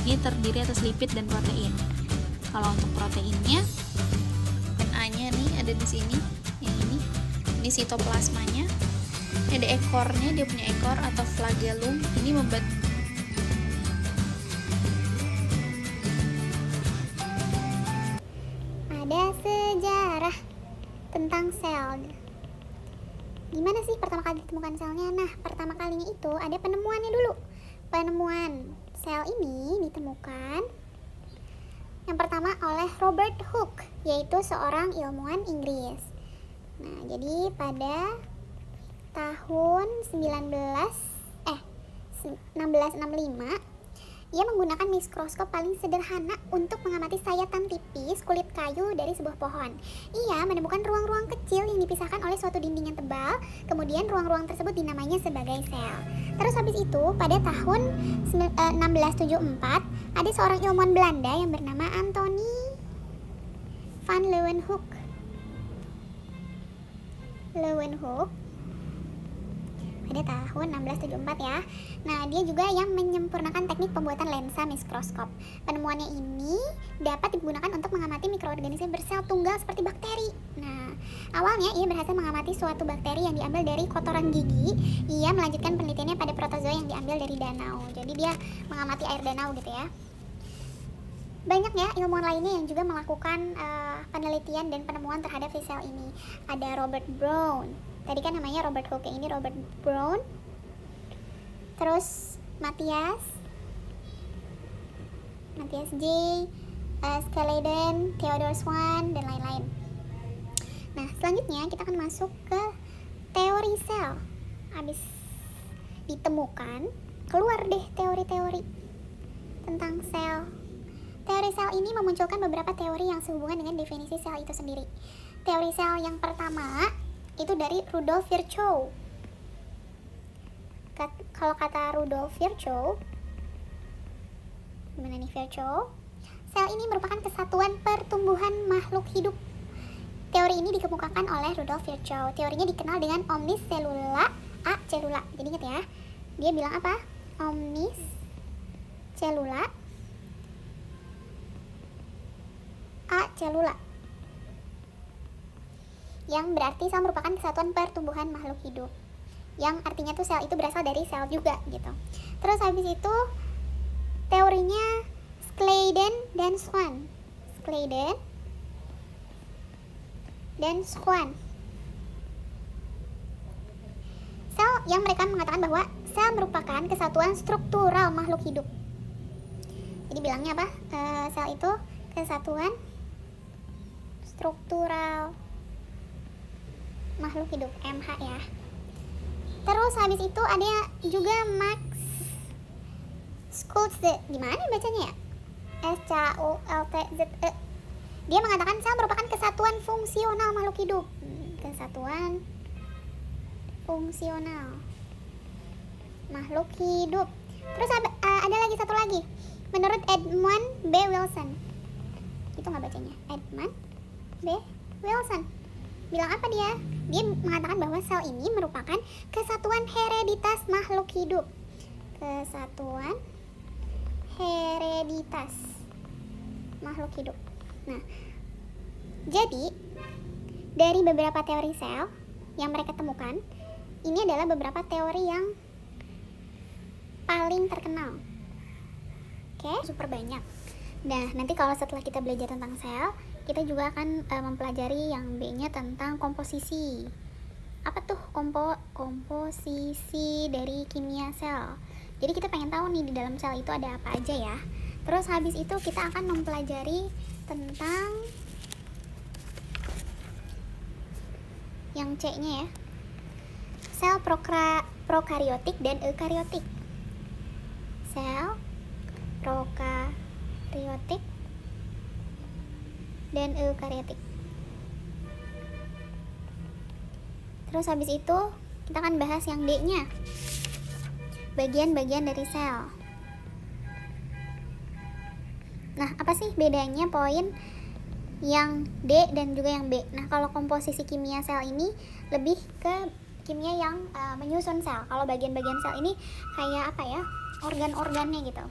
Ini terdiri atas lipid dan protein. Kalau untuk proteinnya, A-nya nih ada di sini, yang ini. Ini sitoplasmanya. Ini ada ekornya, dia punya ekor atau flagellum. Ini membuat ada sejarah tentang sel. Gimana sih pertama kali ditemukan selnya? Nah, pertama kalinya itu ada penemuannya dulu. Penemuan sel ini ditemukan yang pertama oleh Robert Hooke, yaitu seorang ilmuwan Inggris. Nah, jadi pada tahun 1665 ia menggunakan mikroskop paling sederhana untuk mengamati sayatan tipis kulit kayu dari sebuah pohon. Ia menemukan ruang-ruang kecil yang dipisahkan oleh suatu dinding yang tebal, kemudian ruang-ruang tersebut dinamainya sebagai sel. Terus habis itu, pada tahun 1674, ada seorang ilmuwan Belanda yang bernama Anthony van Leeuwenhoek. Pada tahun 1674 ya. Nah, dia juga yang menyempurnakan teknik pembuatan lensa mikroskop. Penemuannya ini dapat digunakan untuk mengamati mikroorganisme bersel tunggal seperti bakteri. Nah, awalnya ia berhasil mengamati suatu bakteri yang diambil dari kotoran gigi. Ia melanjutkan penelitiannya pada protozoa yang diambil dari danau. Jadi dia mengamati air danau gitu ya. Banyak ya ilmuwan lainnya yang juga melakukan penelitian dan penemuan terhadap si sel ini. Ada Robert Brown. Tadi kan namanya Robert Hooke, ini Robert Brown. Terus Matthias J, Scaleden, Theodore Swan, dan lain-lain. Nah, selanjutnya kita akan masuk ke teori sel. Habis ditemukan, keluar deh teori-teori tentang sel. Teori sel ini memunculkan beberapa teori yang sehubungan dengan definisi sel itu sendiri. Teori sel yang pertama itu dari Rudolf Virchow. Kalau kata Rudolf Virchow, gimana nih Virchow? Sel ini merupakan kesatuan pertumbuhan makhluk hidup. Teori ini dikemukakan oleh Rudolf Virchow. Teorinya dikenal dengan omnis cellula a cellula. Jadi ingat ya, dia bilang apa? Omnis cellula a cellula, yang berarti sel merupakan kesatuan pertumbuhan makhluk hidup, yang artinya tuh sel itu berasal dari sel juga gitu. Terus habis itu teorinya Scaleden dan Swan. Sel yang mereka mengatakan bahwa sel merupakan kesatuan struktural makhluk hidup. Jadi bilangnya apa? Sel itu kesatuan struktural makhluk hidup, MH ya. Terus habis itu ada juga Max Schultze. Gimana bacanya ya? SCHULTZE. Dia mengatakan sel merupakan kesatuan fungsional makhluk hidup. Kesatuan fungsional makhluk hidup. Terus ada lagi satu lagi. Menurut Edmund B. Wilson. Itu nggak bacanya. Edmund B. Wilson. Bilang apa dia? Dia mengatakan bahwa sel ini merupakan kesatuan hereditas makhluk hidup. Kesatuan hereditas makhluk hidup. Nah, jadi dari beberapa teori sel yang mereka temukan, ini adalah beberapa teori yang paling terkenal. Oke, super banyak. Nah, nanti kalau setelah kita belajar tentang sel, kita juga akan mempelajari yang B-nya tentang komposisi. Apa tuh komposisi dari kimia sel? Jadi kita pengen tahu nih di dalam sel itu ada apa aja ya. Terus habis itu kita akan mempelajari tentang yang C-nya ya. Sel prokariotik dan eukariotik. Sel prokariotik dan eukariotik. Terus habis itu kita akan bahas yang D-nya. Bagian-bagian dari sel. Nah, apa sih bedanya poin yang D dan juga yang B? Nah, kalau komposisi kimia sel ini lebih ke kimia yang menyusun sel. Kalau bagian-bagian sel ini kayak apa ya, organ-organnya gitu.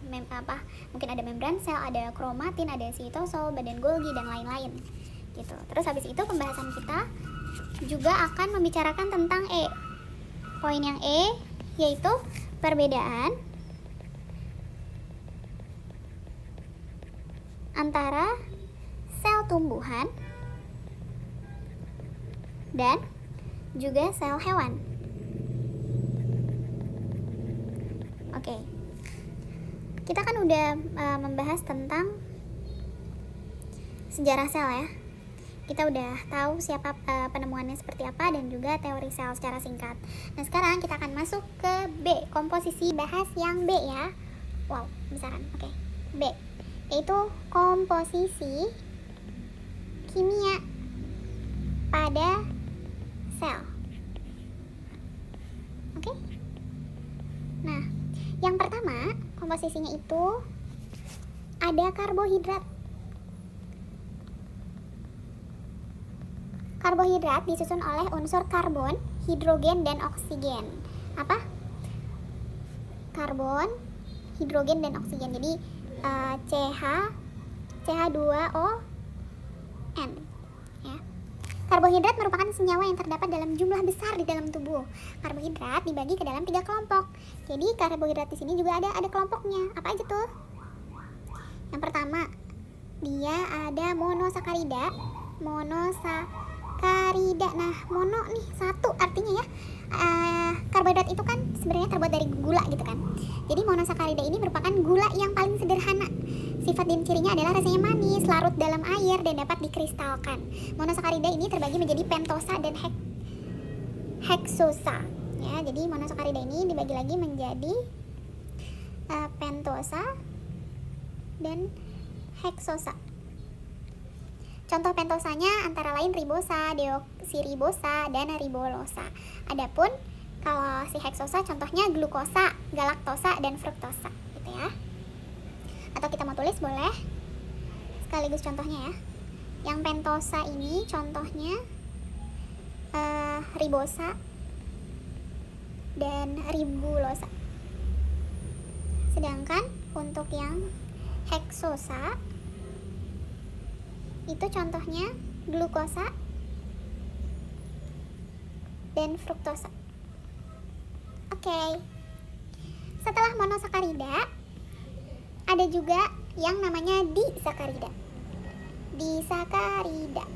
Mungkin ada membran sel, ada kromatin, ada sitosol, badan Golgi dan lain-lain gitu. Terus habis itu pembahasan kita juga akan membicarakan tentang E. Poin yang E yaitu perbedaan antara sel tumbuhan dan juga sel hewan. Oke. Kita kan udah membahas tentang sejarah sel ya. Kita udah tahu siapa penemuannya seperti apa dan juga teori sel secara singkat. Nah, sekarang kita akan masuk ke B, komposisi. Bahas yang B ya. Wow, besaran. Oke. B, yaitu komposisi kimia pada sel. Oke. Nah, yang pertama, komposisinya itu ada karbohidrat. Karbohidrat disusun oleh unsur karbon, hidrogen, dan oksigen. Apa? Karbon, hidrogen, dan oksigen. Jadi CH2ON ya. Karbohidrat merupakan senyawa yang terdapat dalam jumlah besar di dalam tubuh. Karbohidrat dibagi ke dalam 3 kelompok. Jadi karbohidrat di sini juga ada kelompoknya. Apa aja tuh? Yang pertama, dia ada monosakarida. Nah, mono nih satu artinya ya. Karbohidrat itu kan sebenarnya terbuat dari gula gitu kan. Jadi monosakarida ini merupakan gula yang paling sederhana. Sifat dan cirinya adalah rasanya manis, larut dalam air, dan dapat dikristalkan. Monosakarida ini terbagi menjadi pentosa dan heksosa. Ya, jadi monosakarida ini dibagi lagi menjadi pentosa dan heksosa. Contoh pentosanya antara lain ribosa, deoksiribosa, dan ribolosa. Adapun kalau si heksosa contohnya glukosa, galaktosa, dan fruktosa gitu ya. Atau kita mau tulis boleh sekaligus contohnya ya. Yang pentosa ini contohnya ribosa dan ribulosa. Sedangkan untuk yang heksosa itu contohnya glukosa dan fruktosa. Oke. Setelah monosakarida ada juga yang namanya disakarida. Disakarida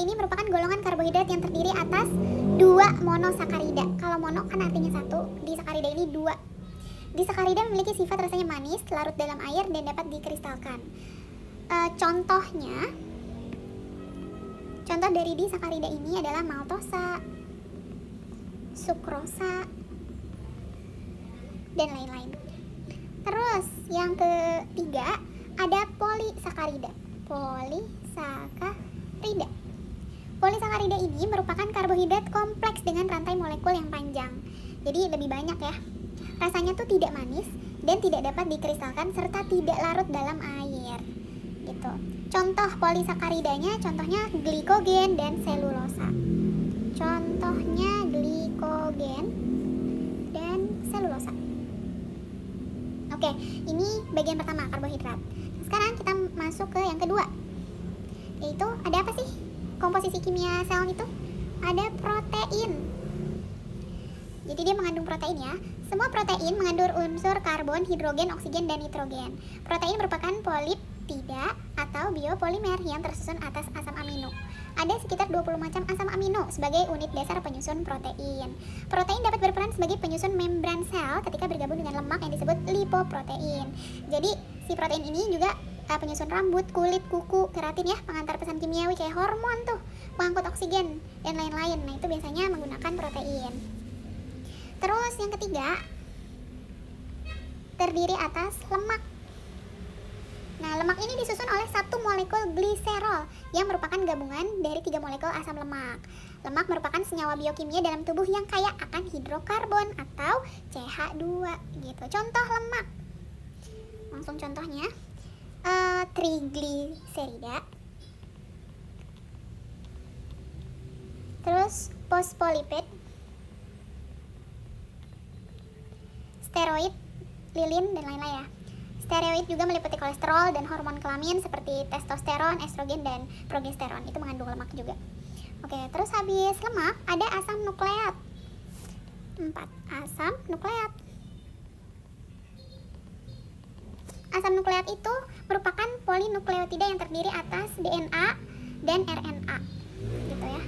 ini merupakan golongan karbohidrat yang terdiri atas 2 monosakarida. Kalau mono kan artinya 1, disakarida ini 2. Disakarida memiliki sifat rasanya manis, larut dalam air, dan dapat dikristalkan. Contoh dari disakarida ini adalah maltosa, sukrosa, dan lain-lain. Terus yang ketiga ada polisakarida. Polisakarida ini merupakan karbohidrat kompleks dengan rantai molekul yang panjang. Jadi lebih banyak ya. Rasanya tuh tidak manis dan tidak dapat dikristalkan serta tidak larut dalam air. Gitu. Contoh polisakaridanya contohnya glikogen dan selulosa. Oke, ini bagian pertama karbohidrat. Sekarang kita masuk ke yang kedua. Yaitu ada apa sih? Komposisi kimia sel itu ada protein. Jadi dia mengandung protein ya. Semua protein mengandung unsur karbon, hidrogen, oksigen, dan nitrogen. Protein merupakan polipeptida atau biopolimer yang tersusun atas asam amino. Ada sekitar 20 macam asam amino sebagai unit dasar penyusun protein. Protein dapat berperan sebagai penyusun membran sel ketika bergabung dengan lemak yang disebut lipoprotein. Jadi si protein ini juga penyusun rambut, kulit, kuku, keratin ya, pengantar pesan kimiawi kayak hormon tuh, pengangkut oksigen, dan lain-lain. Nah itu biasanya menggunakan protein. Terus yang ketiga, terdiri atas lemak. Nah, lemak ini disusun oleh satu molekul gliserol yang merupakan gabungan dari 3 molekul asam lemak. Lemak merupakan senyawa biokimia dalam tubuh yang kaya akan hidrokarbon atau CH2 gitu. Contoh lemak. Langsung contohnya, trigliserida. Terus fosfolipid, steroid, lilin, dan lain-lain ya. Steroid juga meliputi kolesterol dan hormon kelamin seperti testosteron, estrogen, dan progesteron. Itu mengandung lemak juga. Oke, terus habis lemak ada asam nukleat. 4. Asam nukleat. Asam nukleat itu merupakan polinukleotida yang terdiri atas DNA dan RNA. Gitu ya.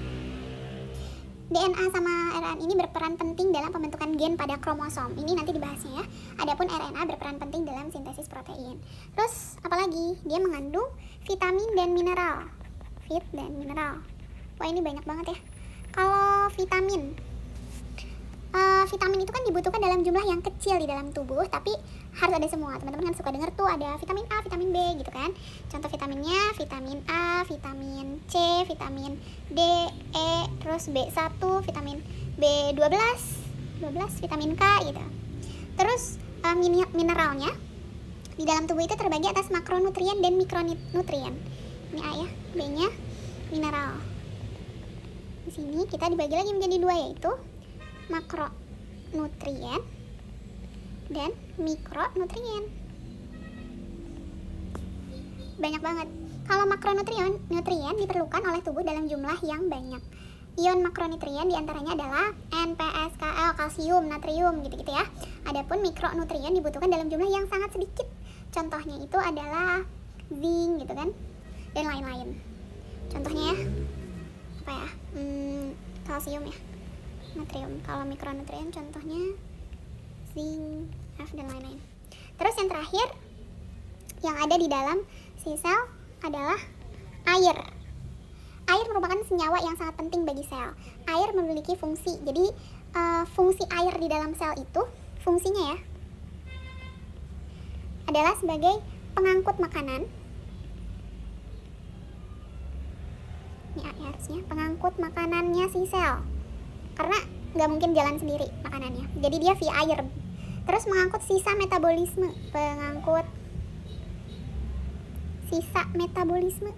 DNA sama RNA ini berperan penting dalam pembentukan gen pada kromosom. Ini nanti dibahasnya ya. Adapun RNA berperan penting dalam sintesis protein. Terus apalagi? Dia mengandung vitamin dan mineral. Vit dan mineral. Wah, ini banyak banget ya. Kalau vitamin itu kan dibutuhkan dalam jumlah yang kecil di dalam tubuh, tapi harus ada semua. Teman-teman kan suka dengar tuh ada vitamin A, vitamin B gitu kan. Contoh vitaminnya vitamin A, vitamin C, vitamin D, E, terus B1, vitamin B12, vitamin K gitu. Terus mineralnya di dalam tubuh itu terbagi atas makronutrien dan mikronutrien. Ini A ya, B-nya mineral. Di sini kita dibagi lagi menjadi dua, yaitu makronutrien dan mikronutrien. Banyak banget. Kalau makronutrien diperlukan oleh tubuh dalam jumlah yang banyak. Ion makronutrien diantaranya adalah NPSKL, kalsium, natrium, gitu-gitu ya. Adapun mikronutrien dibutuhkan dalam jumlah yang sangat sedikit. Contohnya itu adalah zinc gitu kan, dan lain-lain. Contohnya ya, apa ya? Kalsium ya, natrium. Kalau mikronutrien contohnya zinc, F, dan lain-lain. Terus yang terakhir yang ada di dalam si sel adalah air. Air merupakan senyawa yang sangat penting bagi sel. Air memiliki fungsi. Jadi fungsi air di dalam sel itu, fungsinya ya, adalah sebagai pengangkut makanan. Ini A ya harusnya, pengangkut makanannya si sel. Karena nggak mungkin jalan sendiri makanannya. Jadi dia via air. Terus mengangkut sisa metabolisme, pengangkut sisa metabolisme.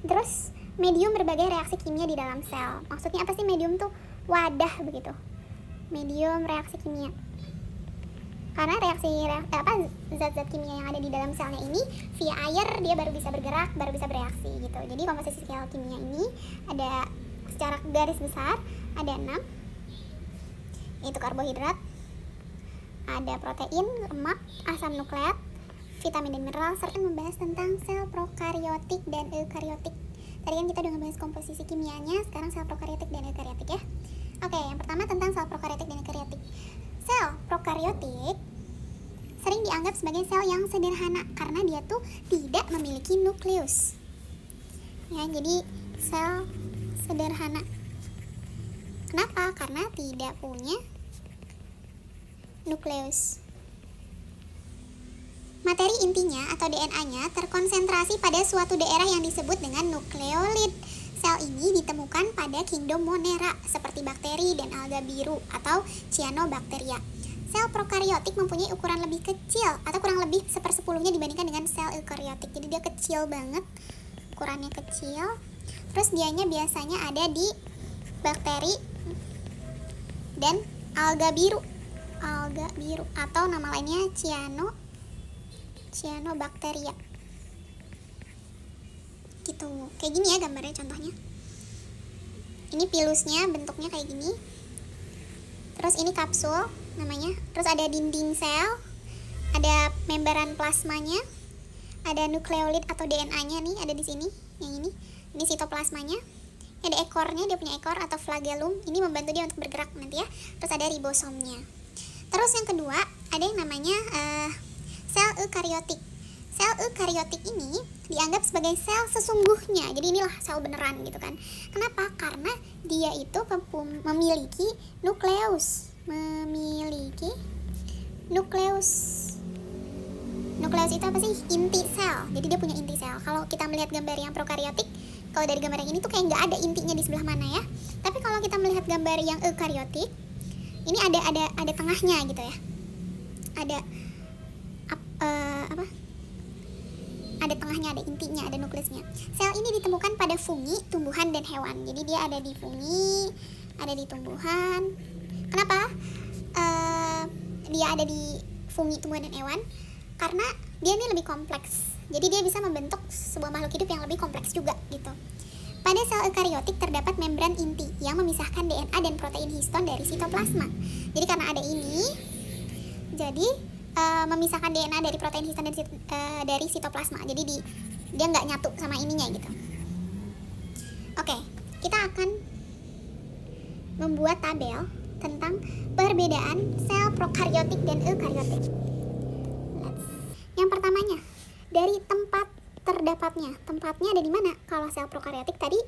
Terus medium berbagai reaksi kimia di dalam sel. Maksudnya apa sih medium tuh? Wadah begitu. Medium reaksi kimia. Karena zat-zat kimia yang ada di dalam selnya ini via air dia baru bisa bergerak, baru bisa bereaksi gitu. Jadi komposisi sel kimia ini ada secara garis besar ada 6, yaitu karbohidrat, ada protein, lemak, asam nukleat, vitamin dan mineral, serta membahas tentang sel prokaryotik dan eukaryotik. Tadi kan kita udah ngebahas komposisi kimianya, sekarang sel prokaryotik dan eukaryotik ya. Oke, yang pertama tentang sel prokaryotik dan eukaryotik. Sel prokaryotik sering dianggap sebagai sel yang sederhana karena dia tuh tidak memiliki nukleus. Ya, jadi sel sederhana. Kenapa? Karena tidak punya nukleus. Materi intinya atau DNA-nya terkonsentrasi pada suatu daerah yang disebut dengan nukleolid. Sel ini ditemukan pada kingdom Monera seperti bakteri dan alga biru atau Cyanobacteria. Sel prokaryotik mempunyai ukuran lebih kecil atau kurang lebih 1/10-nya dibandingkan dengan sel eukaryotik. Jadi dia kecil banget, ukurannya kecil. Terus dianya biasanya ada di bakteri dan alga biru atau nama lainnya Cyanobacteria. Gitu. Kayak gini ya gambarnya contohnya. Ini pilusnya bentuknya kayak gini. Terus ini kapsul namanya. Terus ada dinding sel, ada membran plasmanya, ada nukleolid atau DNA-nya nih ada di sini. Yang ini sitoplasmanya. Ada ekornya, dia punya ekor atau flagellum. Ini membantu dia untuk bergerak nanti ya. Terus ada ribosomnya. Terus yang kedua ada yang namanya sel eukaryotik. Sel eukaryotik ini dianggap sebagai sel sesungguhnya. Jadi inilah sel beneran gitu kan. Kenapa? Karena dia itu memiliki nukleus. Nukleus itu apa sih? Inti sel. Jadi dia punya inti sel. Kalau kita melihat gambar yang prokaryotik, kalau dari gambar yang ini tuh kayak nggak ada intinya di sebelah mana ya. Tapi kalau kita melihat gambar yang eukaryotik, ini ada tengahnya gitu ya. Ada ada tengahnya, ada intinya, ada nukleusnya. Sel ini ditemukan pada fungi, tumbuhan, dan hewan. Jadi dia ada di fungi, ada di tumbuhan. Kenapa dia ada di fungi, tumbuhan, dan hewan? Karena dia ini lebih kompleks. Jadi dia bisa membentuk sebuah makhluk hidup yang lebih kompleks juga gitu. Pada sel eukariotik terdapat membran inti yang memisahkan DNA dan protein histon dari sitoplasma. Jadi karena ada ini, jadi memisahkan DNA dari protein histon dari sitoplasma. Jadi dia nggak nyatu sama ininya gitu. Oke, kita akan membuat tabel tentang perbedaan sel prokaryotik dan eukaryotik. Yang pertamanya, dari tempat terdapatnya. Tempatnya ada di mana? Kalau sel prokaryotik tadi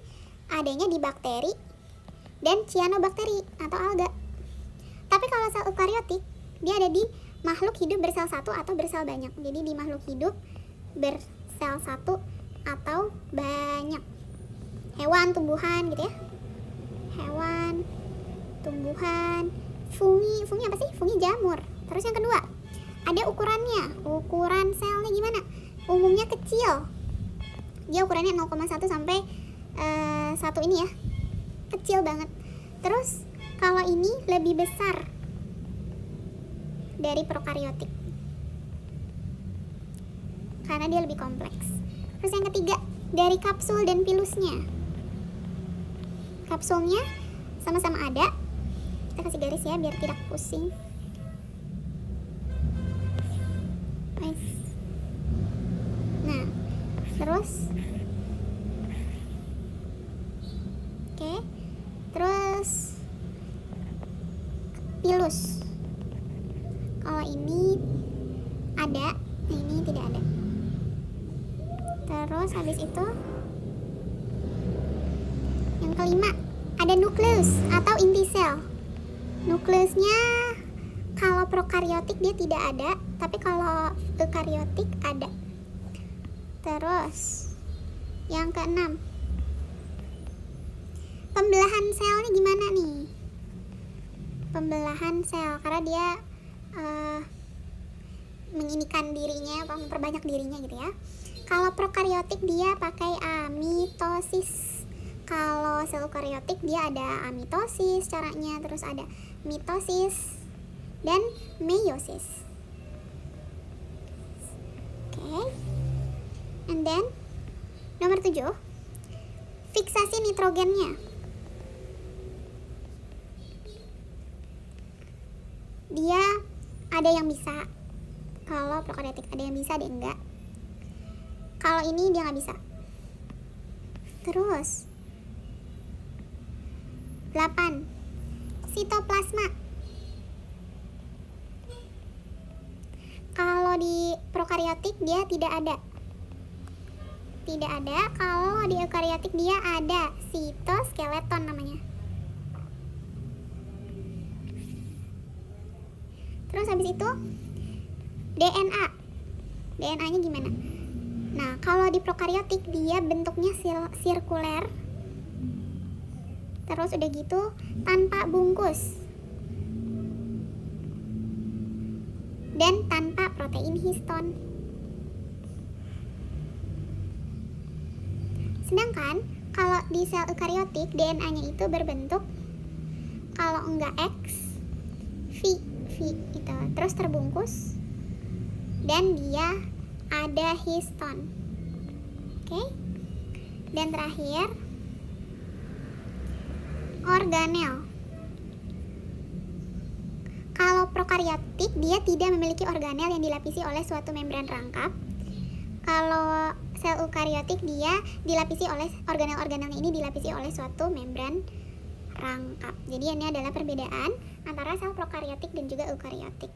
adanya di bakteri dan cyanobacteria atau alga. Tapi kalau sel eukaryotik, dia ada di makhluk hidup bersel satu atau bersel banyak. Jadi di makhluk hidup bersel satu atau banyak. Hewan, tumbuhan gitu ya. Hewan, tumbuhan, fungi apa sih? Fungi jamur. Terus yang kedua, ada ukurannya. Ukuran selnya gimana? Umumnya kecil. Dia ukurannya 0,1 sampai 1 ini ya. Kecil banget. Terus kalau ini lebih besar dari prokaryotik karena dia lebih kompleks. Terus yang ketiga, dari kapsul dan pilusnya. Kapsulnya sama-sama ada. Kita kasih garis ya biar tidak pusing. Nah, terus oke. Terus pilus. Kalau ini ada, ini tidak ada. Terus habis itu yang kelima, ada nukleus atau inti sel. Nukleusnya kalau prokaryotik dia tidak ada, tapi kalau eukaryotik ada. Terus yang keenam, pembelahan selnya gimana nih? Pembelahan sel karena dia menginikan dirinya atau memperbanyak dirinya gitu ya. Kalau prokaryotik dia pakai amitosis. Kalau sel eukaryotik dia ada amitosis caranya, terus ada mitosis dan meiosis. Oke. And then nomor 7, fiksasi nitrogennya. Dia ada yang bisa. Kalau prokaryotik ada yang bisa, ada yang enggak. Kalau ini dia nggak bisa. Terus 8, sitoplasma. Kalau di prokaryotik dia tidak ada. Tidak ada. Kalau di eukaryotik dia ada, sitoskeleton namanya. Terus habis itu DNA. DNA-nya gimana? Nah, kalau di prokaryotik dia bentuknya sirkuler. Terus udah gitu tanpa bungkus. Dan tanpa protein histon. Sedangkan kalau di sel eukaryotik DNA-nya itu berbentuk kalau enggak X, V gitu. Terus terbungkus dan dia ada histon. Oke. Dan terakhir organel. Kalau prokaryotik dia tidak memiliki organel yang dilapisi oleh suatu membran rangkap. Kalau sel eukaryotik dia dilapisi oleh organel-organelnya ini dilapisi oleh suatu membran rangkap. Jadi ini adalah perbedaan antara sel prokaryotik dan juga eukaryotik.